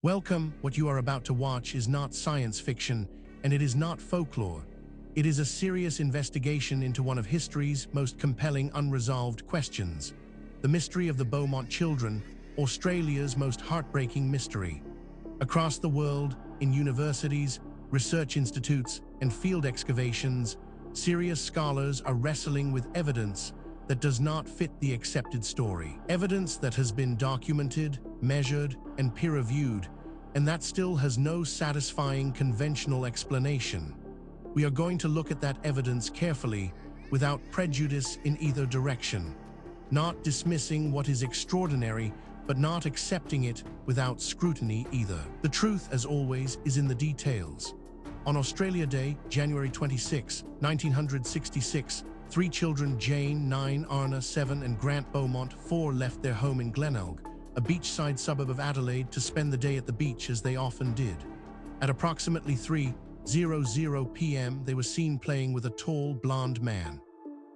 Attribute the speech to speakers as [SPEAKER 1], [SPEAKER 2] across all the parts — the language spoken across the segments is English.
[SPEAKER 1] Welcome. What you are about to watch is not science fiction, and it is not folklore. It is a serious investigation into one of history's most compelling unresolved questions: the mystery of the Beaumont Children, Australia's most heartbreaking mystery. Across the world, in universities, research institutes, and field excavations, serious scholars are wrestling with evidence that does not fit the accepted story. Evidence that has been documented, measured, and peer-reviewed, and that still has no satisfying conventional explanation. We are going to look at that evidence carefully, without prejudice in either direction. Not dismissing what is extraordinary, but not accepting it without scrutiny either. The truth, as always, is in the details. On Australia Day, January 26, 1966, 3 children, Jane, 9, Arnna, 7, and Grant Beaumont, 4, left their home in Glenelg, a beachside suburb of Adelaide, to spend the day at the beach as they often did. At approximately 3:00 p.m., they were seen playing with a tall, blond man.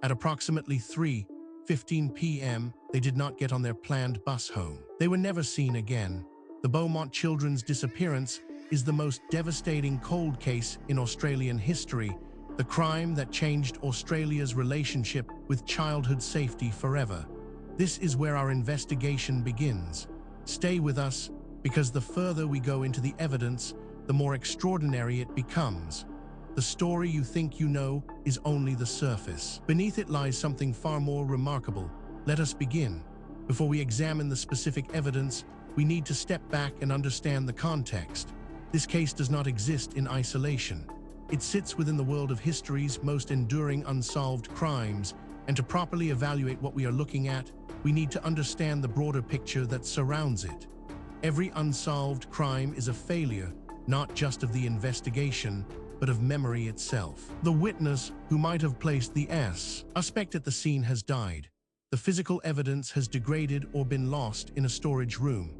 [SPEAKER 1] At approximately 3:15 p.m., they did not get on their planned bus home. They were never seen again. The Beaumont children's disappearance is the most devastating cold case in Australian history, the crime that changed Australia's relationship with childhood safety forever. This is where our investigation begins. Stay with us, because the further we go into the evidence, the more extraordinary it becomes. The story you think you know is only the surface. Beneath it lies something far more remarkable. Let us begin. Before we examine the specific evidence, we need to step back and understand the context. This case does not exist in isolation. It sits within the world of history's most enduring unsolved crimes, and to properly evaluate what we are looking at, we need to understand the broader picture that surrounds it. Every unsolved crime is a failure, not just of the investigation, but of memory itself. The witness, who might have placed the suspect at the scene, has died. The physical evidence has degraded or been lost in a storage room.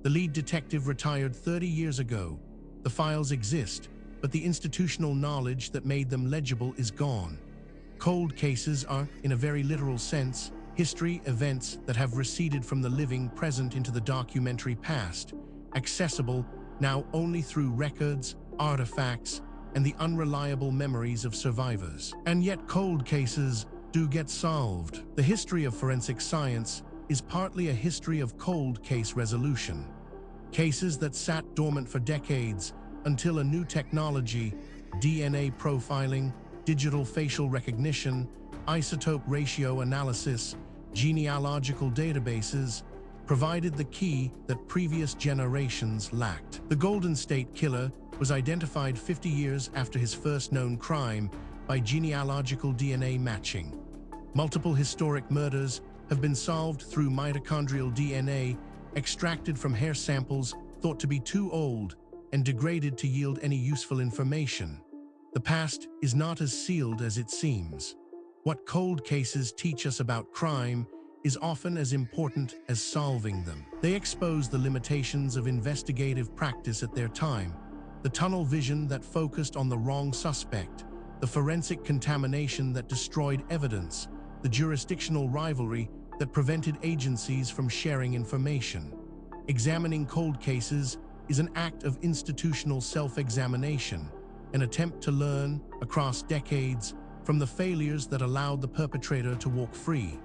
[SPEAKER 1] The lead detective retired 30 years ago. The files exist, but the institutional knowledge that made them legible is gone. Cold cases are, in a very literal sense, history events that have receded from the living present into the documentary past, accessible now only through records, artifacts, and the unreliable memories of survivors. And yet cold cases do get solved. The history of forensic science is partly a history of cold case resolution. Cases that sat dormant for decades until a new technology, DNA profiling, digital facial recognition, isotope ratio analysis, genealogical databases, provided the key that previous generations lacked. The Golden State Killer was identified 50 years after his first known crime by genealogical DNA matching. Multiple historic murders have been solved through mitochondrial DNA extracted from hair samples thought to be too old and degraded to yield any useful information. The past is not as sealed as it seems. What cold cases teach us about crime is often as important as solving them. They expose the limitations of investigative practice at their time, the tunnel vision that focused on the wrong suspect, the forensic contamination that destroyed evidence, the jurisdictional rivalry that prevented agencies from sharing information. Examining cold cases is an act of institutional self-examination, an attempt to learn, across decades, from the failures that allowed the perpetrator to walk free.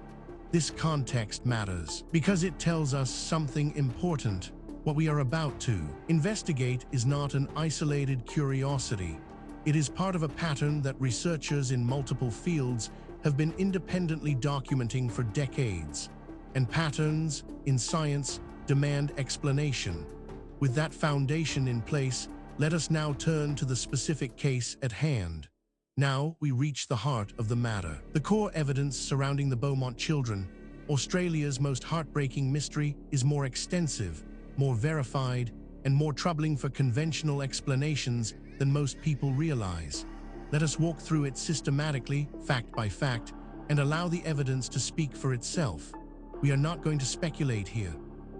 [SPEAKER 1] This context matters because it tells us something important. What we are about to investigate is not an isolated curiosity. It is part of a pattern that researchers in multiple fields have been independently documenting for decades. And patterns, in science, demand explanation. With that foundation in place, let us now turn to the specific case at hand. Now we reach the heart of the matter. The core evidence surrounding the Beaumont children, Australia's most heartbreaking mystery, is more extensive, more verified, and more troubling for conventional explanations than most people realize. Let us walk through it systematically, fact by fact, and allow the evidence to speak for itself. We are not going to speculate here.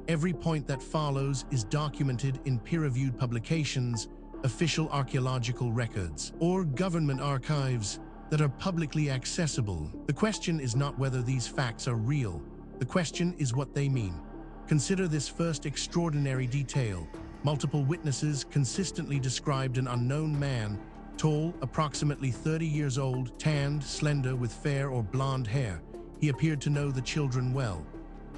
[SPEAKER 1] Every point that follows is documented in peer-reviewed publications, official archaeological records, or government archives that are publicly accessible. The question is not whether these facts are real. The question is what they mean. Consider this first extraordinary detail. Multiple witnesses consistently described an unknown man, tall, approximately 30 years old, tanned, slender, with fair or blonde hair. He appeared to know the children well.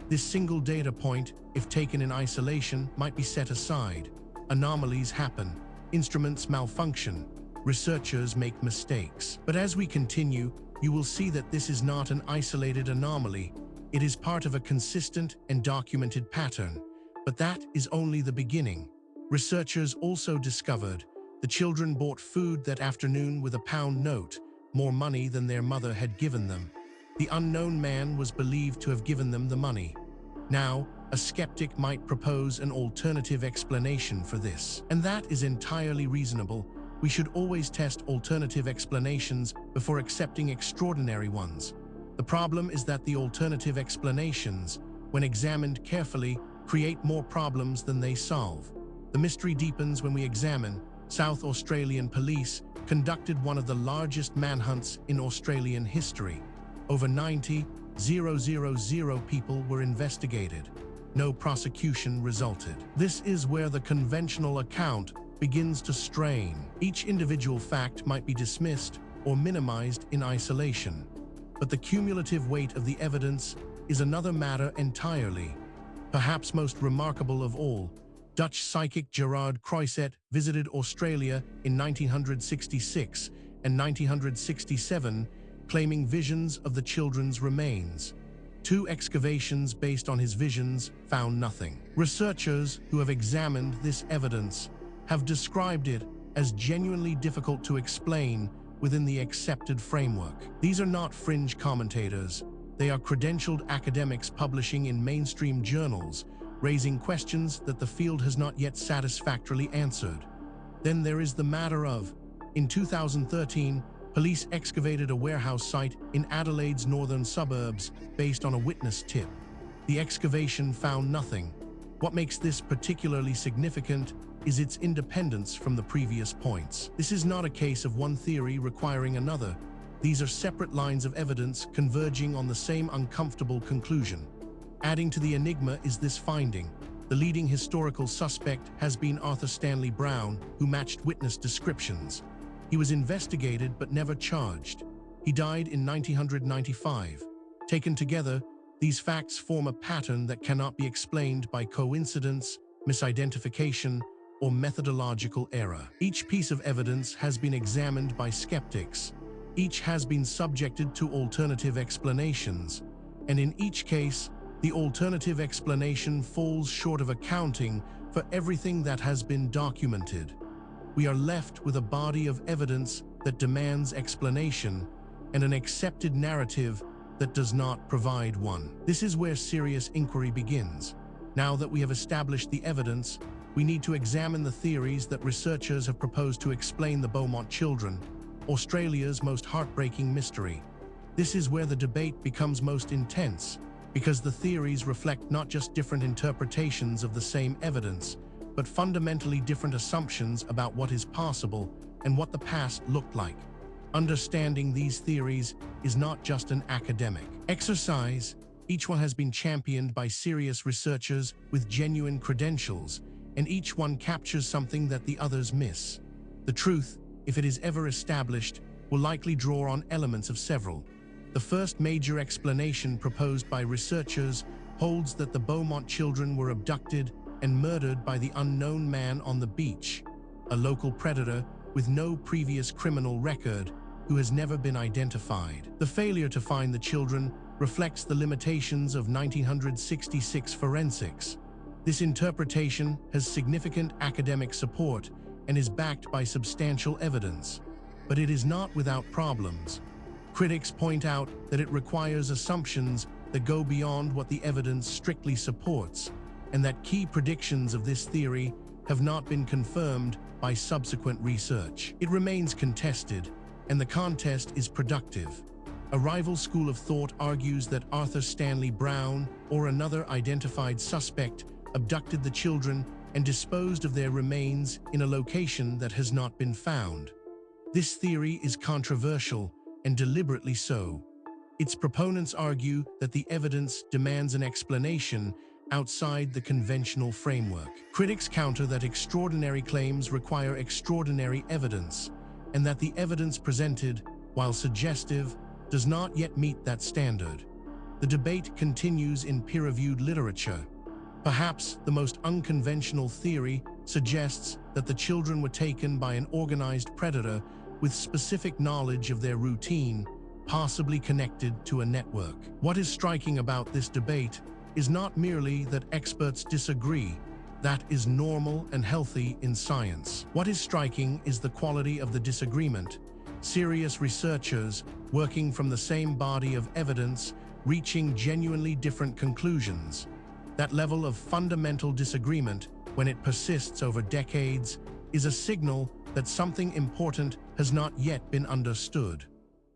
[SPEAKER 1] This single data point, if taken in isolation, might be set aside. Anomalies happen. Instruments malfunction. Researchers make mistakes. But as we continue, you will see that this is not an isolated anomaly. It is part of a consistent and documented pattern. But that is only the beginning. Researchers also discovered the children bought food that afternoon with a pound note, more money than their mother had given them. The unknown man was believed to have given them the money. Now, a skeptic might propose an alternative explanation for this, and that is entirely reasonable. We should always test alternative explanations before accepting extraordinary ones. The problem is that the alternative explanations, when examined carefully, create more problems than they solve. The mystery deepens when we examine. South Australian police conducted one of the largest manhunts in Australian history. Over 90,000 people were investigated. No prosecution resulted. This is where the conventional account begins to strain. Each individual fact might be dismissed or minimized in isolation. But the cumulative weight of the evidence is another matter entirely. Perhaps most remarkable of all, Dutch psychic Gerard Croiset visited Australia in 1966 and 1967, claiming visions of the children's remains. 2 excavations based on his visions found nothing. Researchers who have examined this evidence have described it as genuinely difficult to explain within the accepted framework. These are not fringe commentators. They are credentialed academics publishing in mainstream journals, raising questions that the field has not yet satisfactorily answered. Then there is the matter of, in 2013, police excavated a warehouse site in Adelaide's northern suburbs based on a witness tip. The excavation found nothing. What makes this particularly significant is its independence from the previous points. This is not a case of one theory requiring another. These are separate lines of evidence converging on the same uncomfortable conclusion. Adding to the enigma is this finding. The leading historical suspect has been Arthur Stanley Brown, who matched witness descriptions. He was investigated but never charged. He died in 1995. Taken together, these facts form a pattern that cannot be explained by coincidence, misidentification, or methodological error. Each piece of evidence has been examined by skeptics. Each has been subjected to alternative explanations, and in each case, the alternative explanation falls short of accounting for everything that has been documented. We are left with a body of evidence that demands explanation and an accepted narrative that does not provide one. This is where serious inquiry begins. Now that we have established the evidence, we need to examine the theories that researchers have proposed to explain the Beaumont Children, Australia's most heartbreaking mystery. This is where the debate becomes most intense, because the theories reflect not just different interpretations of the same evidence, but fundamentally different assumptions about what is possible and what the past looked like. Understanding these theories is not just an academic exercise. Each one has been championed by serious researchers with genuine credentials, and each one captures something that the others miss. The truth, if it is ever established, will likely draw on elements of several. The first major explanation proposed by researchers holds that the Beaumont children were abducted and murdered by the unknown man on the beach, a local predator with no previous criminal record who has never been identified. The failure to find the children reflects the limitations of 1966 forensics. This interpretation has significant academic support and is backed by substantial evidence, but it is not without problems. Critics point out that it requires assumptions that go beyond what the evidence strictly supports, and that key predictions of this theory have not been confirmed by subsequent research. It remains contested, and the contest is productive. A rival school of thought argues that Arthur Stanley Brown or another identified suspect abducted the children and disposed of their remains in a location that has not been found. This theory is controversial, and deliberately so. Its proponents argue that the evidence demands an explanation outside the conventional framework. Critics counter that extraordinary claims require extraordinary evidence, and that the evidence presented, while suggestive, does not yet meet that standard. The debate continues in peer-reviewed literature. Perhaps the most unconventional theory suggests that the children were taken by an organized predator with specific knowledge of their routine, possibly connected to a network. What is striking about this debate is not merely that experts disagree. That is normal and healthy in science. What is striking is the quality of the disagreement. Serious researchers, working from the same body of evidence, reaching genuinely different conclusions. That level of fundamental disagreement, when it persists over decades, is a signal that something important has not yet been understood.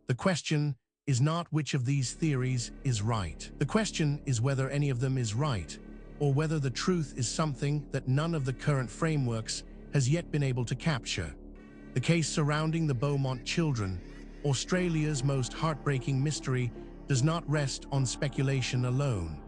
[SPEAKER 1] The question is not which of these theories is right. The question is whether any of them is right, or whether the truth is something that none of the current frameworks has yet been able to capture. The case surrounding the Beaumont Children, Australia's most heartbreaking mystery, does not rest on speculation alone.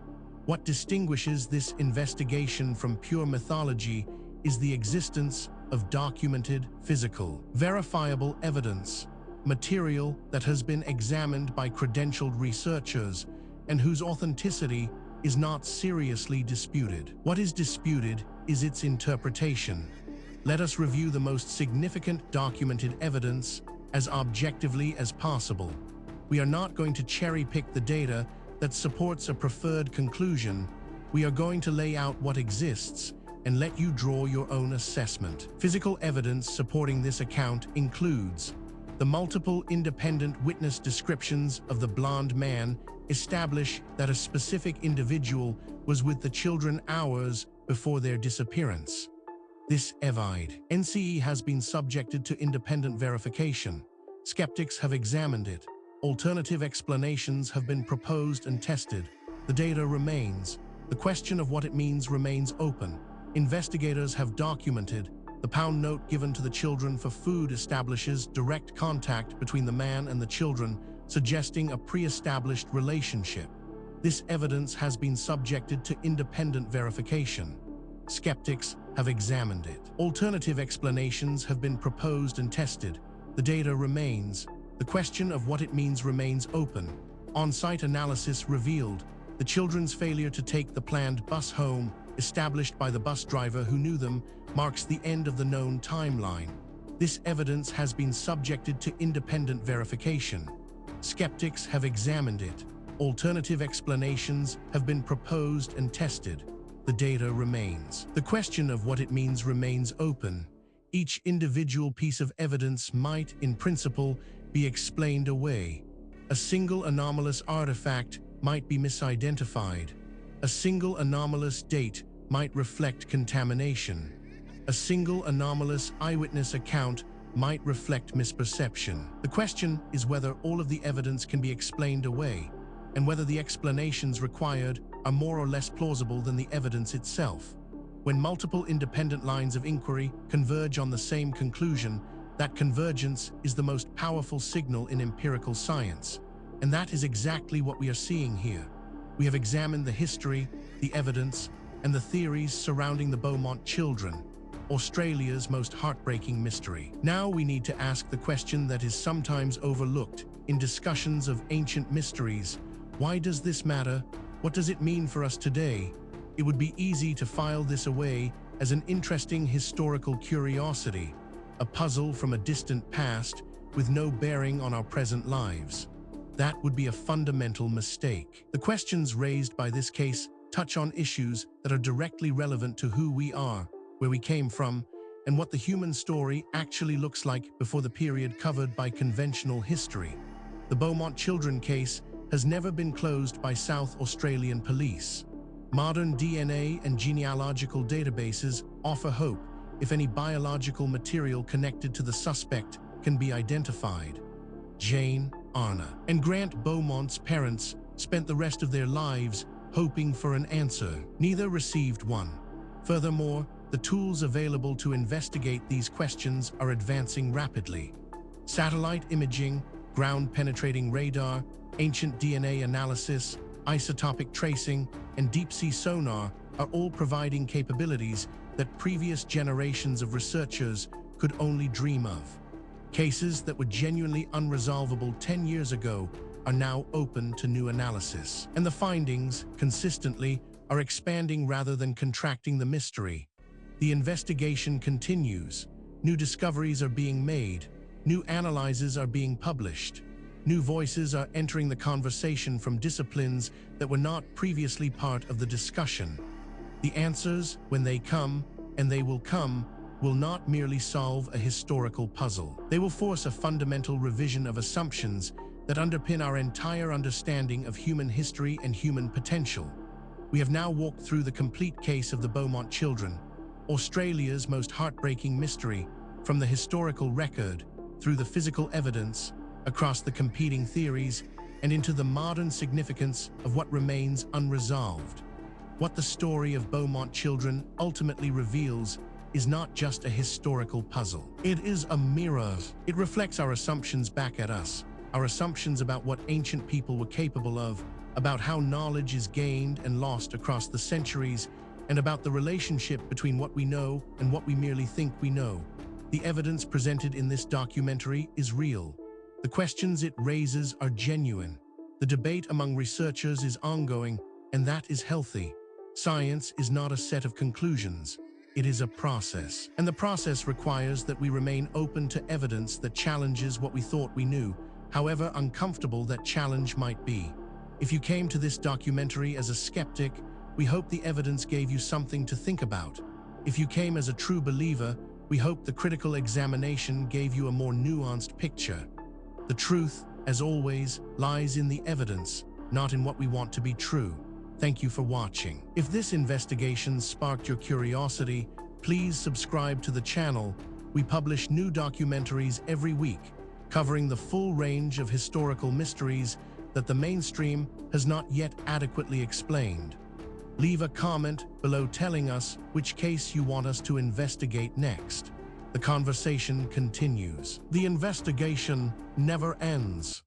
[SPEAKER 1] What distinguishes this investigation from pure mythology is the existence of documented, physical, verifiable evidence, material that has been examined by credentialed researchers and whose authenticity is not seriously disputed. What is disputed is its interpretation. Let us review the most significant documented evidence as objectively as possible. We are not going to cherry-pick the data that supports a preferred conclusion. We are going to lay out what exists and let you draw your own assessment. Physical evidence supporting this account includes the multiple independent witness descriptions of the blond man establish that a specific individual was with the children hours before their disappearance. This NCE has been subjected to independent verification. Skeptics have examined it. Alternative explanations have been proposed and tested. The data remains. The question of what it means remains open. Investigators have documented the pound note given to the children for food establishes direct contact between the man and the children, suggesting a pre-established relationship. This evidence has been subjected to independent verification. Skeptics have examined it. Alternative explanations have been proposed and tested. The data remains. The question of what it means remains open. On-site analysis revealed the children's failure to take the planned bus home, established by the bus driver who knew them, marks the end of the known timeline. This evidence has been subjected to independent verification. Skeptics have examined it. Alternative explanations have been proposed and tested. The data remains. The question of what it means remains open. Each individual piece of evidence might, in principle, be explained away. A single anomalous artifact might be misidentified. A single anomalous date might reflect contamination. A single anomalous eyewitness account might reflect misperception. The question is whether all of the evidence can be explained away, and whether the explanations required are more or less plausible than the evidence itself. When multiple independent lines of inquiry converge on the same conclusion, that convergence is the most powerful signal in empirical science. And that is exactly what we are seeing here. We have examined the history, the evidence, and the theories surrounding the Beaumont Children, Australia's most heartbreaking mystery. Now we need to ask the question that is sometimes overlooked in discussions of ancient mysteries. Why does this matter? What does it mean for us today? It would be easy to file this away as an interesting historical curiosity, a puzzle from a distant past with no bearing on our present lives. That would be a fundamental mistake. The questions raised by this case touch on issues that are directly relevant to who we are, where we came from, and what the human story actually looks like before the period covered by conventional history. The Beaumont Children case has never been closed by South Australian police. Modern DNA and genealogical databases offer hope if any biological material connected to the suspect can be identified. Jane, Arnna, and Grant Beaumont's parents spent the rest of their lives hoping for an answer. Neither received one. Furthermore, the tools available to investigate these questions are advancing rapidly. Satellite imaging, ground-penetrating radar, ancient DNA analysis, isotopic tracing, and deep-sea sonar are all providing capabilities that previous generations of researchers could only dream of. Cases that were genuinely unresolvable 10 years ago are now open to new analysis. And the findings, consistently, are expanding rather than contracting the mystery. The investigation continues. New discoveries are being made. New analyses are being published. New voices are entering the conversation from disciplines that were not previously part of the discussion. The answers, when they come, and they will come, will not merely solve a historical puzzle. They will force a fundamental revision of assumptions that underpin our entire understanding of human history and human potential. We have now walked through the complete case of the Beaumont Children, Australia's most heartbreaking mystery, from the historical record, through the physical evidence, across the competing theories, and into the modern significance of what remains unresolved. What the story of Beaumont Children ultimately reveals is not just a historical puzzle. It is a mirror. It reflects our assumptions back at us, our assumptions about what ancient people were capable of, about how knowledge is gained and lost across the centuries, and about the relationship between what we know and what we merely think we know. The evidence presented in this documentary is real. The questions it raises are genuine. The debate among researchers is ongoing, and that is healthy. Science is not a set of conclusions. It is a process. And the process requires that we remain open to evidence that challenges what we thought we knew, however uncomfortable that challenge might be. If you came to this documentary as a skeptic, we hope the evidence gave you something to think about. If you came as a true believer, we hope the critical examination gave you a more nuanced picture. The truth, as always, lies in the evidence, not in what we want to be true. Thank you for watching. If this investigation sparked your curiosity, please subscribe to the channel. We publish new documentaries every week, covering the full range of historical mysteries that the mainstream has not yet adequately explained. Leave a comment below telling us which case you want us to investigate next. The conversation continues. The investigation never ends.